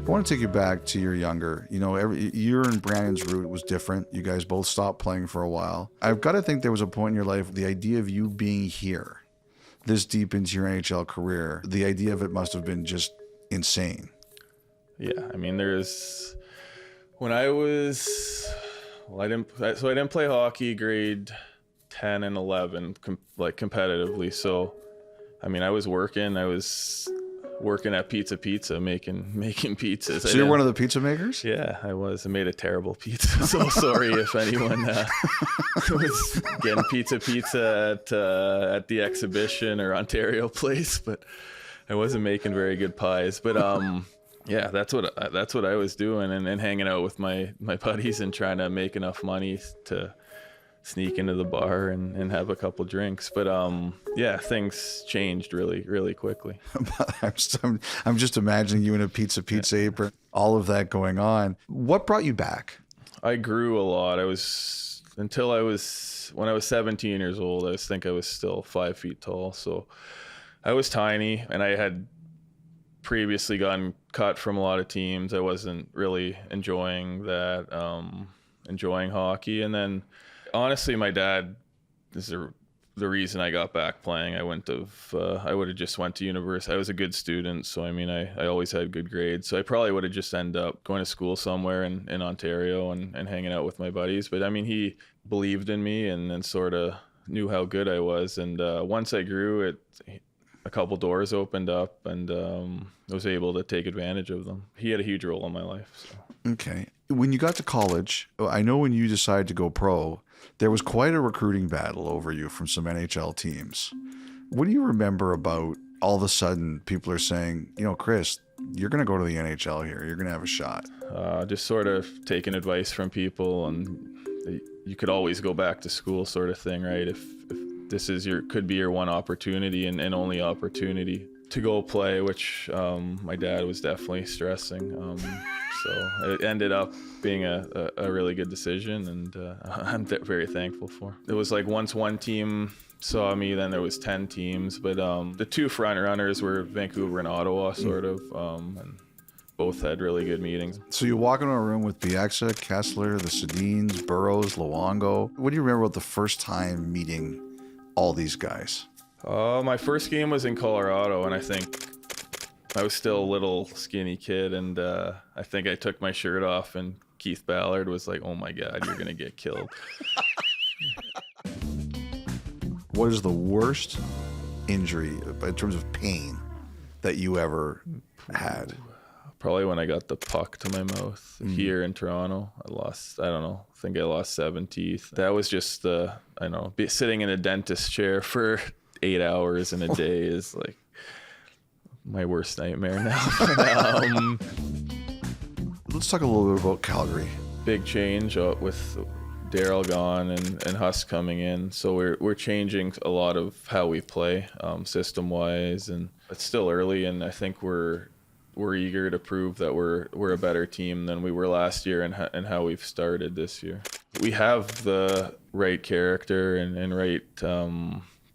I want to take you back to your younger. You know, your and Brandon's route was different. You guys both stopped playing for a while. I've got to think there was a point in your life, the idea of you being here, this deep into your NHL career, the idea of it must have been just insane. Yeah, I mean, when I was, I didn't play hockey grade 10 and 11 competitively. So, I mean, I was working at Pizza, making pizzas. So you're one of the pizza makers? Yeah, I was. I made a terrible pizza. So sorry if anyone was getting pizza at the exhibition or Ontario Place, but I wasn't making very good pies. But yeah, that's what I was doing, and hanging out with my buddies and trying to make enough money to sneak into the bar and have a couple drinks. But yeah, things changed really, really quickly. I'm just imagining you in a pizza apron, all of that going on. What brought you back? I grew a lot. When I was 17 years old, I was still 5 feet tall. So I was tiny, and I had previously gotten cut from a lot of teams. I wasn't really enjoying hockey. And then honestly, my dad is the reason I got back playing. I would have just went to university. I was a good student, so I mean, I always had good grades. So I probably would have just ended up going to school somewhere in Ontario and hanging out with my buddies. But I mean, he believed in me and sort of knew how good I was. And once I grew, a couple doors opened up, and I was able to take advantage of them. He had a huge role in my life. So. Okay. When you got to college, I know when you decided to go pro, there was quite a recruiting battle over you from some NHL teams. What do you remember about all of a sudden people are saying, you know, Chris, you're going to go to the NHL here. You're going to have a shot. Just sort of taking advice from people, and you could always go back to school sort of thing, right? If this is could be your one opportunity and only opportunity to go play, which my dad was definitely stressing. So it ended up being a really good decision, and I'm very thankful for. It was like once one team saw me, then there was 10 teams, but the two front runners were Vancouver and Ottawa, sort of, and both had really good meetings. So you walk into a room with Bieksa, Kessler, the Sedins, Burrows, Luongo. What do you remember about the first time meeting all these guys? My first game was in Colorado, and I think I was still a little skinny kid, and I think I took my shirt off, and Keith Ballard was like, "Oh my God, you're gonna get killed." What is the worst injury in terms of pain that you ever had? Probably when I got the puck to my mouth here in Toronto. I think I lost 7 teeth. That was just, sitting in a dentist chair for 8 hours in a day is like my worst nightmare now. Let's talk a little bit about Calgary. Big change with Daryl gone and Huss coming in. So we're changing a lot of how we play system-wise, and it's still early, and I think we're eager to prove that we're a better team than we were last year and how we've started this year. We have the right character and right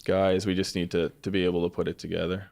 guys. We just need to be able to put it together.